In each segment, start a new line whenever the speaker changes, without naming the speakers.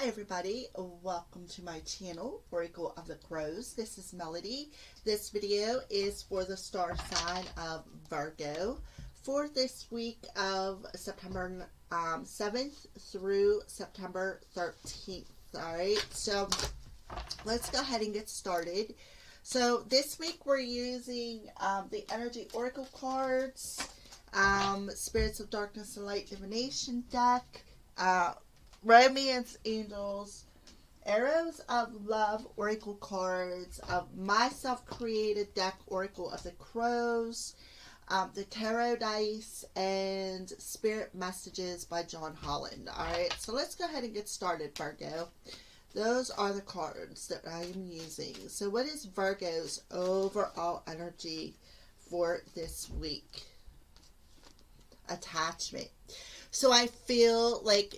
Hi everybody, welcome to my channel, Oracle of the Crows. This is Melody. This video is for the star sign of Virgo for this week of September 7th through September 13th. Alright, so let's go ahead and get started. So this week we're using the Energy Oracle cards, Spirits of Darkness and Light Divination deck, Romance Angels, Arrows of Love Oracle cards, my self-created deck Oracle of the Crows, the Tarot Dice, and Spirit Messages by John Holland. Alright, so let's go ahead and get started, Virgo. Those are the cards that I am using. So what is Virgo's overall energy for this week? Attachment. So I feel like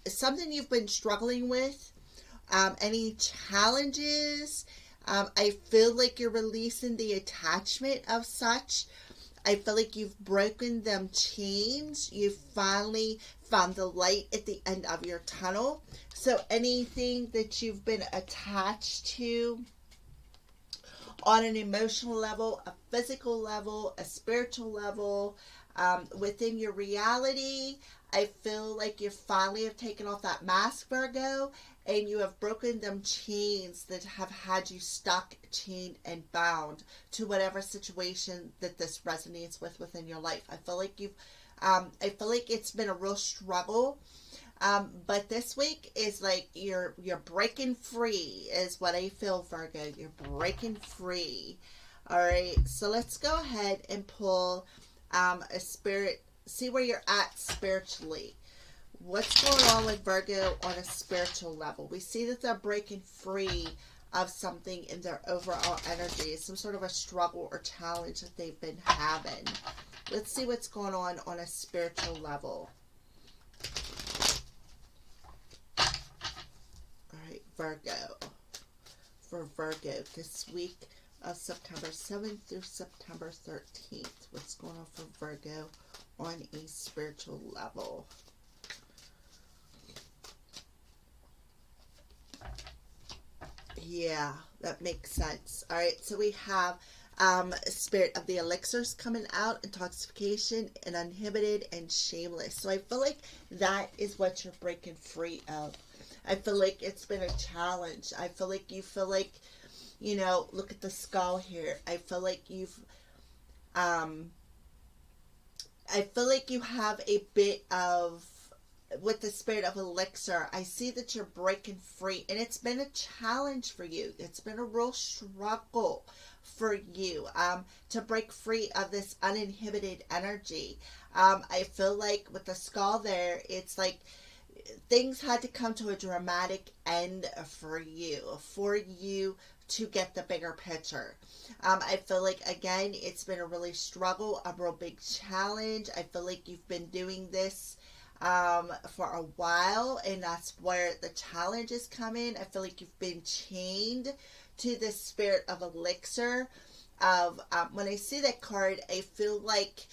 something you've been struggling with, any challenges, I feel like you're releasing the attachment of such. I feel like you've broken them chains. You finally found the light at the end of your tunnel. So anything that you've been attached to on an emotional level, a physical level, a spiritual level, within your reality, I feel like you finally have taken off that mask, Virgo, and you have broken them chains that have had you stuck, chained, and bound to whatever situation that this resonates with within your life. I feel like I feel like it's been a real struggle, but this week is like you're breaking free, is what I feel, Virgo. You're breaking free. All right, so let's go ahead and pull a spirit. See where you're at spiritually. What's going on with Virgo on a spiritual level? We see that they're breaking free of something in their overall energy. Some sort of a struggle or challenge that they've been having. Let's see what's going on a spiritual level. Alright, Virgo. For Virgo this week of September 7th through September 13th. What's going on for Virgo on a spiritual level? Yeah, that makes sense. All right, so we have spirit of the elixirs coming out, intoxication, and uninhibited and shameless. So I feel like that is what you're breaking free of. I feel like it's been a challenge. I feel like you feel like, you know, look at the skull here. I feel like you've I feel like you have a bit of, with the spirit of elixir, I see that you're breaking free, and it's been a challenge for you. It's been a real struggle for you to break free of this uninhibited energy. I feel like with the skull there, it's like things had to come to a dramatic end for you to get the bigger picture. I feel like, again, it's been a really struggle, a real big challenge. I feel like you've been doing this for a while, and that's where the challenges come in. I feel like you've been chained to the spirit of elixir. When I see that card, I feel like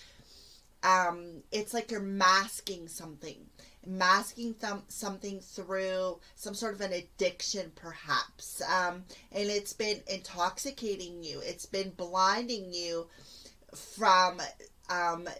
it's like you're masking something. Something through some sort of an addiction, perhaps. And it's been intoxicating you. It's been blinding you from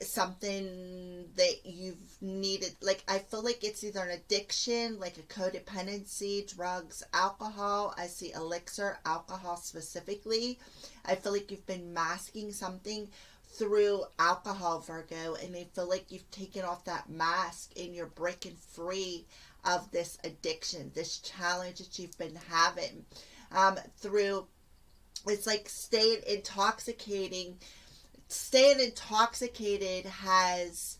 something that you've needed. Like, I feel like it's either an addiction, like a codependency, drugs, alcohol. I see elixir, alcohol specifically. I feel like you've been masking something through alcohol, Virgo, and I feel like you've taken off that mask and you're breaking free of this addiction, this challenge that you've been having through. It's like staying intoxicated has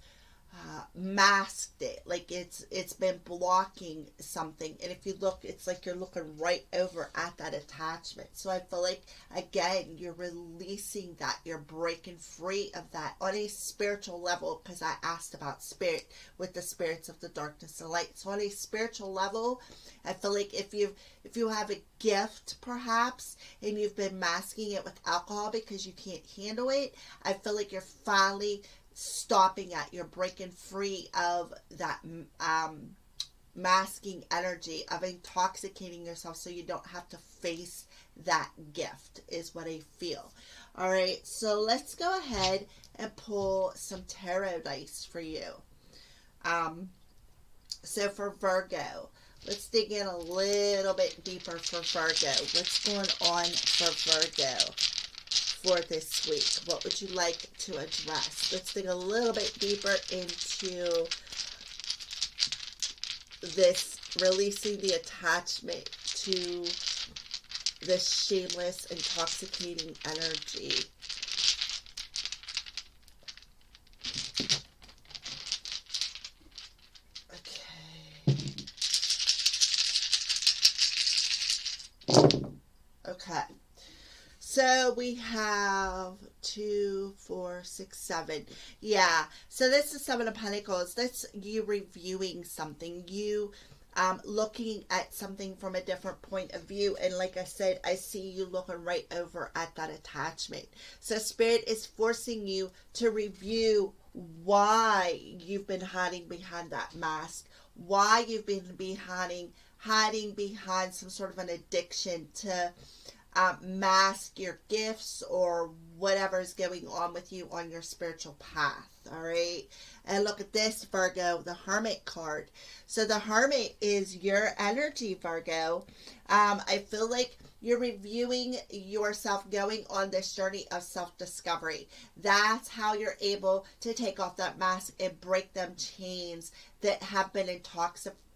masked it. Like it's been blocking something, and if you look, it's like you're looking right over at that attachment. So I feel like, again, you're releasing that, you're breaking free of that on a spiritual level, because I asked about spirit with the spirits of the darkness and light. So on a spiritual level, I feel like if you have a gift, perhaps, and you've been masking it with alcohol because you can't handle it, I feel like you're finally stopping at, you're breaking free of that masking energy, of intoxicating yourself so you don't have to face that gift, is what I feel. All right, so let's go ahead and pull some tarot dice for you. So for Virgo, let's dig in a little bit deeper for Virgo. What's going on for Virgo for this week? What would you like to address? Let's dig a little bit deeper into this releasing the attachment to this shameless, intoxicating energy. Okay. So we have 2, 4, 6, 7. Yeah. So this is 7 of Pentacles. That's you reviewing something. You looking at something from a different point of view. And like I said, I see you looking right over at that attachment. So Spirit is forcing you to review why you've been hiding behind that mask. Why you've been hiding behind some sort of an addiction to mask your gifts or whatever's going on with you on your spiritual path. All right. And look at this, Virgo, the Hermit card. So the Hermit is your energy, Virgo. I feel like you're reviewing yourself, going on this journey of self-discovery. That's how you're able to take off that mask and break them chains that have been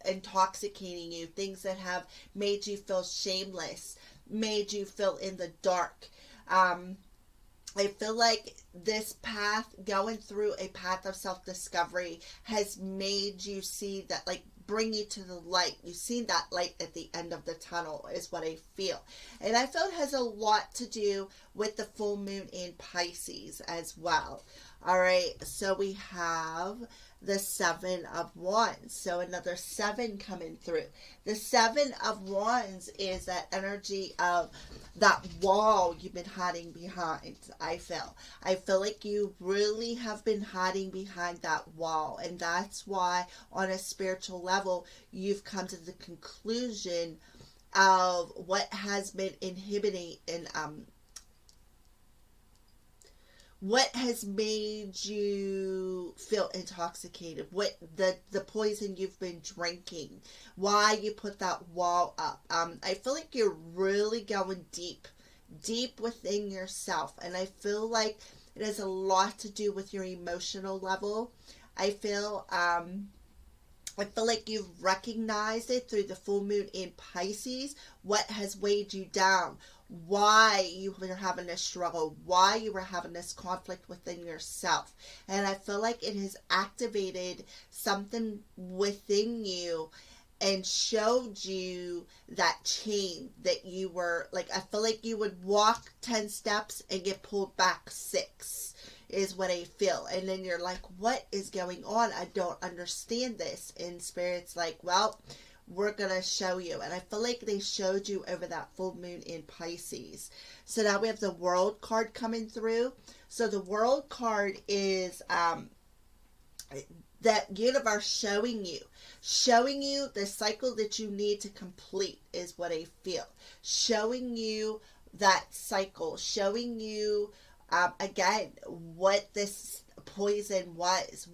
intoxicating you, things that have made you feel shameless, made you feel in the dark. I feel like this path, going through a path of self-discovery, has made you see that, like, bring you to the light. You see that light at the end of the tunnel, is what I feel. And I feel it has a lot to do with the full moon in Pisces as well. All right, so we have the 7 of Wands. So another 7 coming through. The 7 of Wands is that energy of that wall you've been hiding behind, I feel. I feel like you really have been hiding behind that wall. And that's why, on a spiritual level, you've come to the conclusion of what has been inhibiting and what has made you feel intoxicated, what the poison you've been drinking, why you put that wall up. I feel like you're really going deep within yourself, and I feel like it has a lot to do with your emotional level. I feel like you've recognized it through the full moon in Pisces, what has weighed you down, why you were having this struggle, why you were having this conflict within yourself. And I feel like it has activated something within you and showed you that chain that you were, like, I feel like you would walk 10 steps and get pulled back 6. Is what I feel. And then you're like, what is going on? I don't understand this. And Spirit's like, well, we're going to show you. And I feel like they showed you over that full moon in Pisces. So now we have the World card coming through. So the World card is that universe showing you the cycle that you need to complete, is what I feel. Showing you that cycle, showing you again, what this poison was,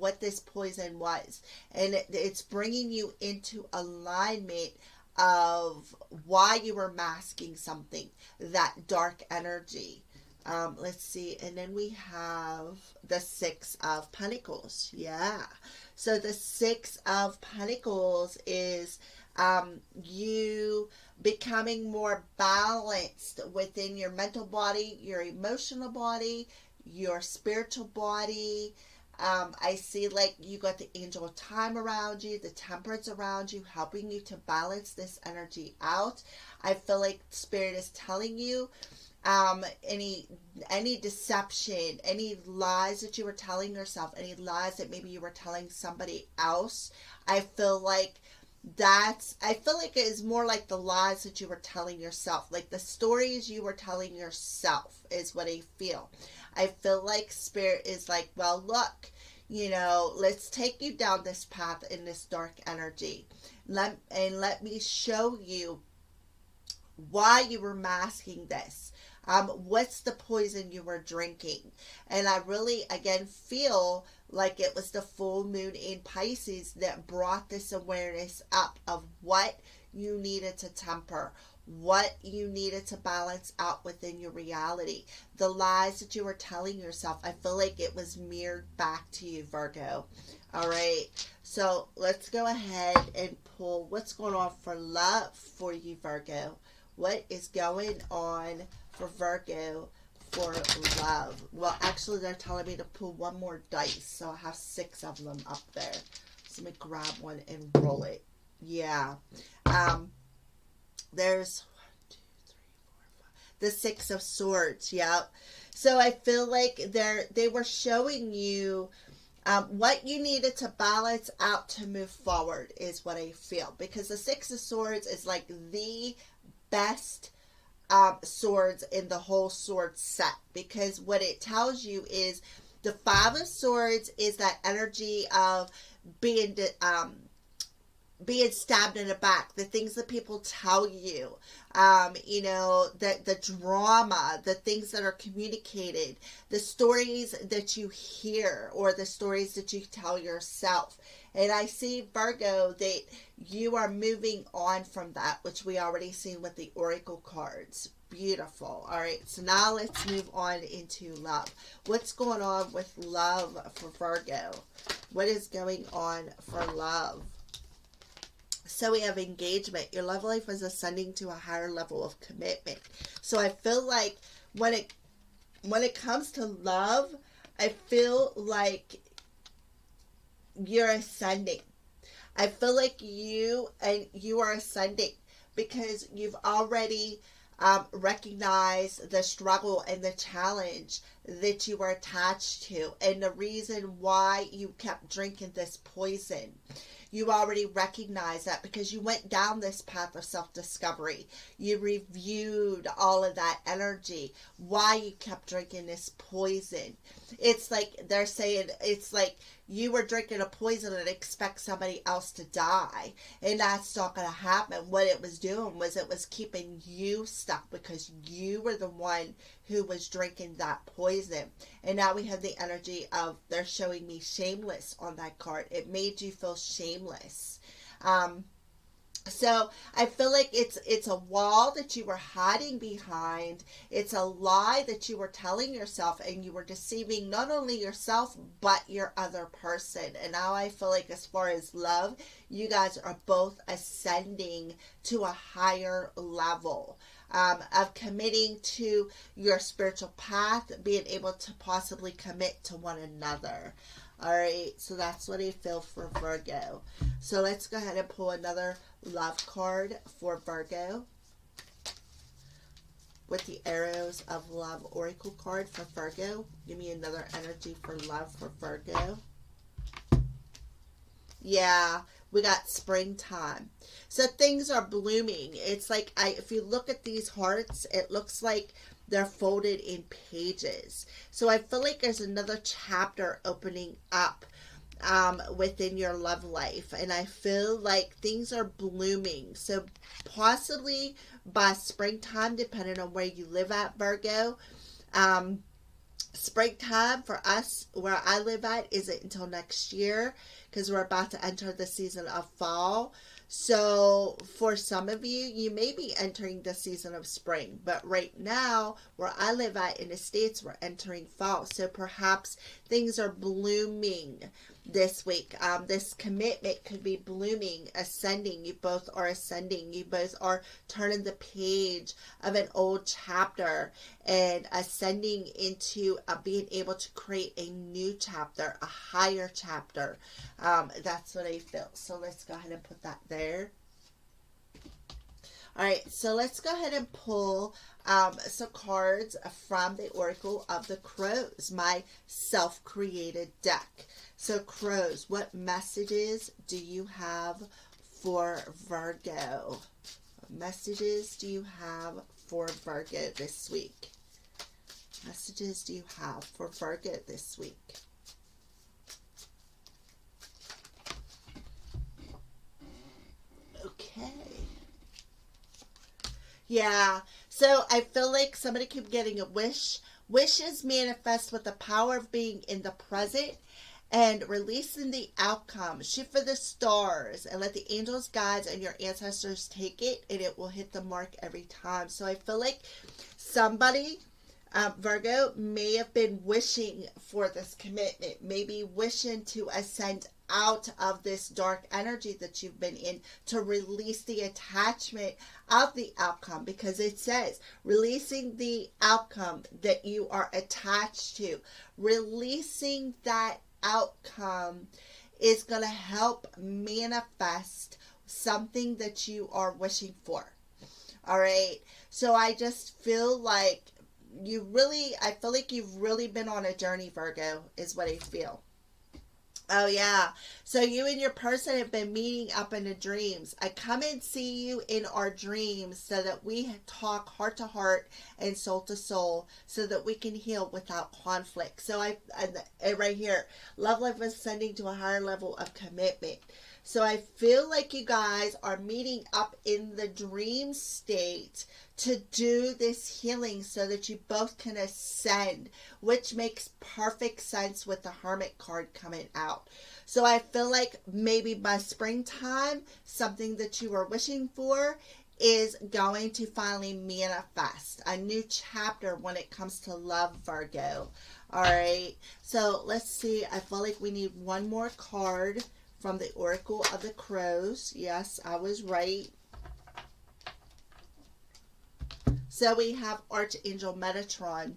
and it's bringing you into alignment of why you were masking something, that dark energy. Let's see, and then we have the 6 of Pentacles. Yeah, so the 6 of Pentacles is you becoming more balanced within your mental body, your emotional body, your spiritual body. I see like you got the angel of time around you, the temperance around you, helping you to balance this energy out. I feel like Spirit is telling you any deception, any lies that you were telling yourself, any lies that maybe you were telling somebody else. I feel like it is more like the lies that you were telling yourself, like the stories you were telling yourself, is what I feel. I feel like Spirit is like, well, look, Let's take you down this path in this dark energy. Let me show you why you were masking this. What's the poison you were drinking? And I really, again, feel like it was the full moon in Pisces that brought this awareness up of what you needed to temper, what you needed to balance out within your reality. The lies that you were telling yourself, I feel like it was mirrored back to you, Virgo. All right. So let's go ahead and pull what's going on for love for you, Virgo. What is going on for Virgo for love? Well, actually, they're telling me to pull one more dice, so I have 6 of them up there. So let me grab one and roll it. Yeah. There's 1, 2, 3, 4, 5. The 6 of Swords. Yep. So I feel like they were showing you what you needed to balance out to move forward is what I feel, because the 6 of Swords is like the best swords in the whole sword set, because what it tells you is the 5 of Swords is that energy of being stabbed in the back, the things that people tell you, the drama, the things that are communicated, the stories that you hear, or the stories that you tell yourself. And I see, Virgo, that you are moving on from that, which we already seen with the Oracle cards. Beautiful. All right, so now let's move on into love. What's going on with love for Virgo? What is going on for love? So we have engagement. Your love life is ascending to a higher level of commitment. So I feel like when it comes to love, I feel like you're ascending. I feel like you are ascending because you've already recognized the struggle and the challenge that you were attached to, and the reason why you kept drinking this poison. You already recognize that because you went down this path of self-discovery. You reviewed all of that energy, why you kept drinking this poison. It's like they're saying, it's like you were drinking a poison and expect somebody else to die. And that's not going to happen. What it was doing was it was keeping you stuck because you were the one who was drinking that poison. And now we have the energy of, they're showing me shameless on that card. It made you feel shameless. So I feel like it's a wall that you were hiding behind. It's a lie that you were telling yourself, and you were deceiving not only yourself but your other person. And now I feel like, as far as love, you guys are both ascending to a higher level of committing to your spiritual path, being able to possibly commit to one another. All right, so that's what I feel for Virgo. So let's go ahead and pull another love card for Virgo with the Arrows of Love Oracle card for Virgo. Give me another energy for love for Virgo. Yeah, we got springtime. So things are blooming. It's like, if you look at these hearts, it looks like they're folded in pages. So I feel like there's another chapter opening up within your love life. And I feel like things are blooming. So possibly by springtime, depending on where you live at, Virgo. Springtime for us, where I live at, isn't until next year, because we're about to enter the season of fall. So for some of you, you may be entering the season of spring, but right now, where I live at in the States, we're entering fall. So perhaps things are blooming this week. This commitment could be blooming, ascending. You both are ascending. You both are turning the page of an old chapter and ascending into being able to create a new chapter, a higher chapter. That's what I feel. So let's go ahead and put that there. All right, so let's go ahead and pull some cards from the Oracle of the Crows, my self-created deck. So Crows, what messages do you have for Virgo? What messages do you have for Virgo this week? Messages do you have for Virgo this week? Yeah. So I feel like somebody keep getting a wish. Wishes manifest with the power of being in the present and releasing the outcome. Shoot for the stars and let the angels, guides, and your ancestors take it, and it will hit the mark every time. So I feel like somebody, Virgo, may have been wishing for this commitment, maybe wishing to ascend out of this dark energy that you've been in, to release the attachment of the outcome, because it says releasing the outcome that you are attached to, releasing that outcome is going to help manifest something that you are wishing for. All right. So I just feel like I feel like you've really been on a journey, Virgo, is what I feel. Oh, yeah. So you and your person have been meeting up in the dreams. I come and see you in our dreams so that we talk heart to heart and soul to soul so that we can heal without conflict. So right here, love life is ascending to a higher level of commitment. So I feel like you guys are meeting up in the dream state to do this healing so that you both can ascend, which makes perfect sense with the Hermit card coming out. So I feel like maybe by springtime, something that you were wishing for is going to finally manifest. A new chapter when it comes to love, Virgo. All right. So let's see. I feel like we need one more card from the Oracle of the Crows. Yes, I was right. So we have Archangel Metatron.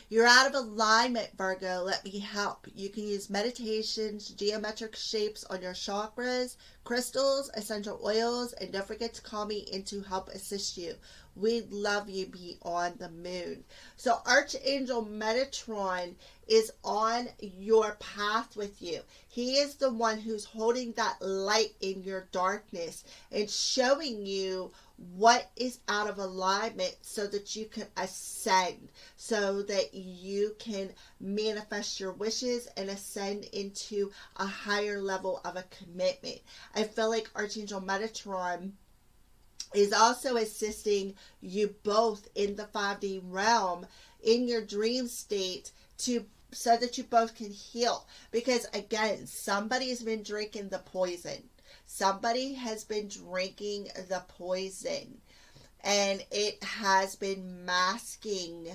You're out of alignment, Virgo. Let me help. You can use meditations, geometric shapes on your chakras, crystals, essential oils, and don't forget to call me in to help assist you. We love you beyond the moon. So Archangel Metatron is on your path with you. He is the one who's holding that light in your darkness and showing you what is out of alignment so that you can ascend, so that you can manifest your wishes and ascend into a higher level of a commitment. I feel like Archangel Metatron is also assisting you both in the 5D realm in your dream state to so that you both can heal, because again, somebody's been drinking the poison. Somebody has been drinking the poison, and it has been masking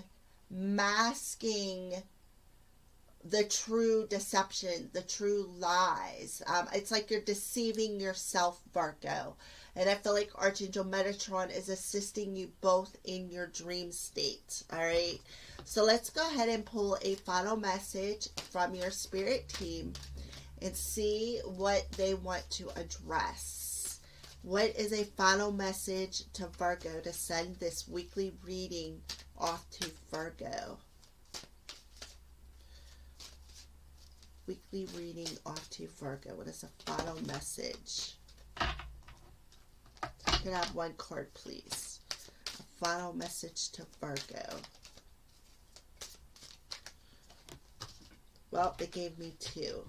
the true deception, the true lies. It's like you're deceiving yourself, Virgo. And I feel like Archangel Metatron is assisting you both in your dream state. All right. So let's go ahead and pull a final message from your spirit team and see what they want to address. What is a final message to Virgo to send this weekly reading off to Virgo? Weekly reading off to Virgo. What is a final message? Can I have one card, please? A final message to Virgo. Well, it gave me two.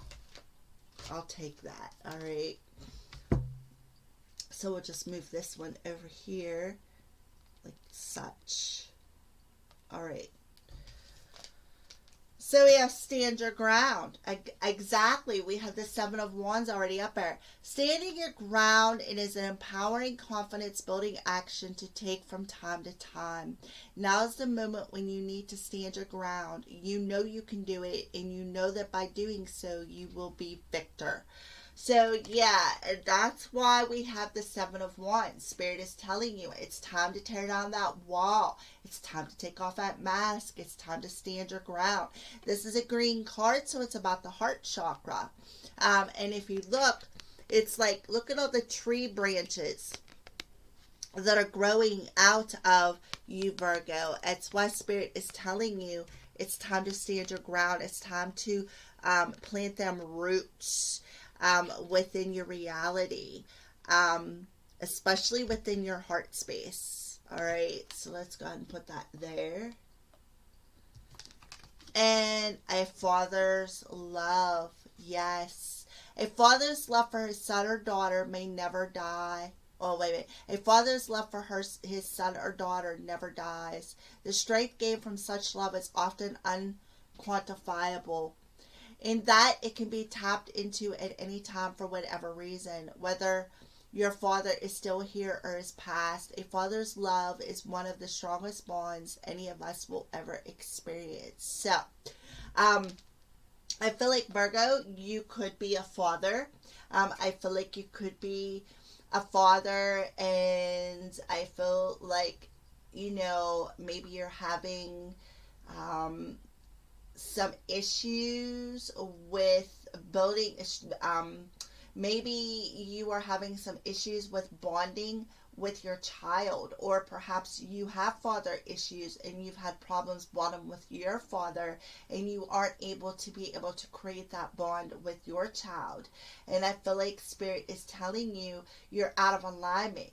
I'll take that. All right. So we'll just move this one over here like such. All right. So we have stand your ground. Exactly. We have the Seven of Wands already up there. Standing your ground, it is an empowering, confidence-building action to take from time to time. Now is the moment when you need to stand your ground. You know you can do it, and you know that by doing so, you will be victor. So, yeah, that's why we have the Seven of Wands. Spirit is telling you it's time to tear down that wall. It's time to take off that mask. It's time to stand your ground. This is a green card, so it's about the heart chakra. And if you look, it's like, look at all the tree branches that are growing out of you, Virgo. It's why Spirit is telling you it's time to stand your ground. It's time to plant them roots within your reality, especially within your heart space. All right, so let's go ahead and put that there. And a father's love. Yes, a father's love for his son or daughter may never die. Oh, wait a minute. A father's love for his son or daughter never dies. The strength gained from such love is often unquantifiable. In that, it can be tapped into at any time for whatever reason, whether your father is still here or is past. A father's love is one of the strongest bonds any of us will ever experience. So, um, I feel like Virgo, you could be a father. I feel like you could be a father, and I feel like, maybe you're having um, some issues with building. Maybe you are having some issues with bonding with your child, or perhaps you have father issues and you've had problems bonding with your father, and you aren't able to be able to create that bond with your child. And I feel like spirit is telling you you're out of alignment.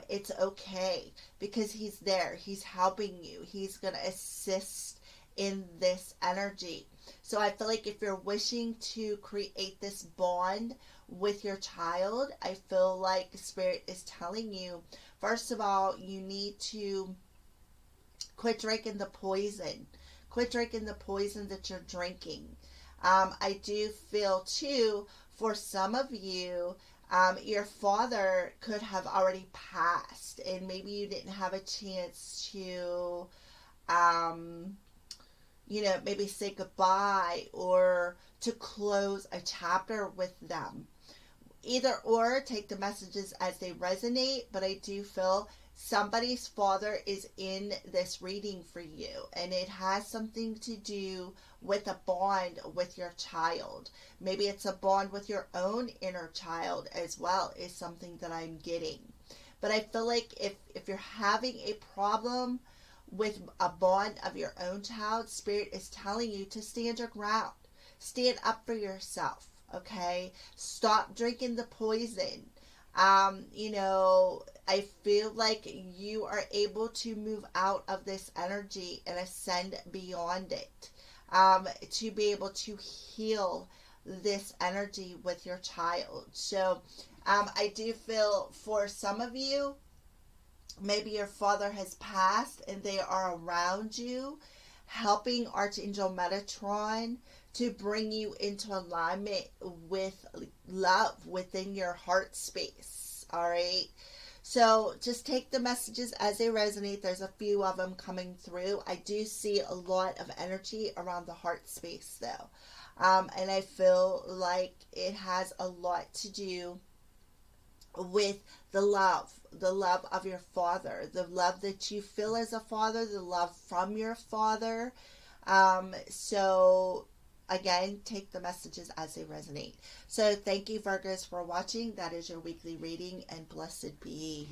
It's okay, because he's there, he's helping you, he's going to assist in this energy. So I feel like if you're wishing to create this bond with your child, I feel like spirit is telling you, first of all, you need to quit drinking the poison. Quit drinking the poison that you're drinking. I do feel too, for some of you, your father could have already passed, and maybe you didn't have a chance to um, maybe say goodbye or to close a chapter with them. Either or, take the messages as they resonate, but I do feel somebody's father is in this reading for you, and it has something to do with a bond with your child. Maybe it's a bond with your own inner child as well, is something that I'm getting. But I feel like if you're having a problem with a bond of your own child, spirit is telling you to stand your ground. Stand up for yourself, okay? Stop drinking the poison. I feel like you are able to move out of this energy and ascend beyond it, to be able to heal this energy with your child. So, I do feel for some of you, maybe your father has passed and they are around you, helping Archangel Metatron to bring you into alignment with love within your heart space. All right. So just take the messages as they resonate. There's a few of them coming through. I do see a lot of energy around the heart space though. And I feel like it has a lot to do with the love of your father, the love that you feel as a father, the love from your father. So again, take the messages as they resonate. So thank you, Virgos, for watching. That is your weekly reading, and blessed be.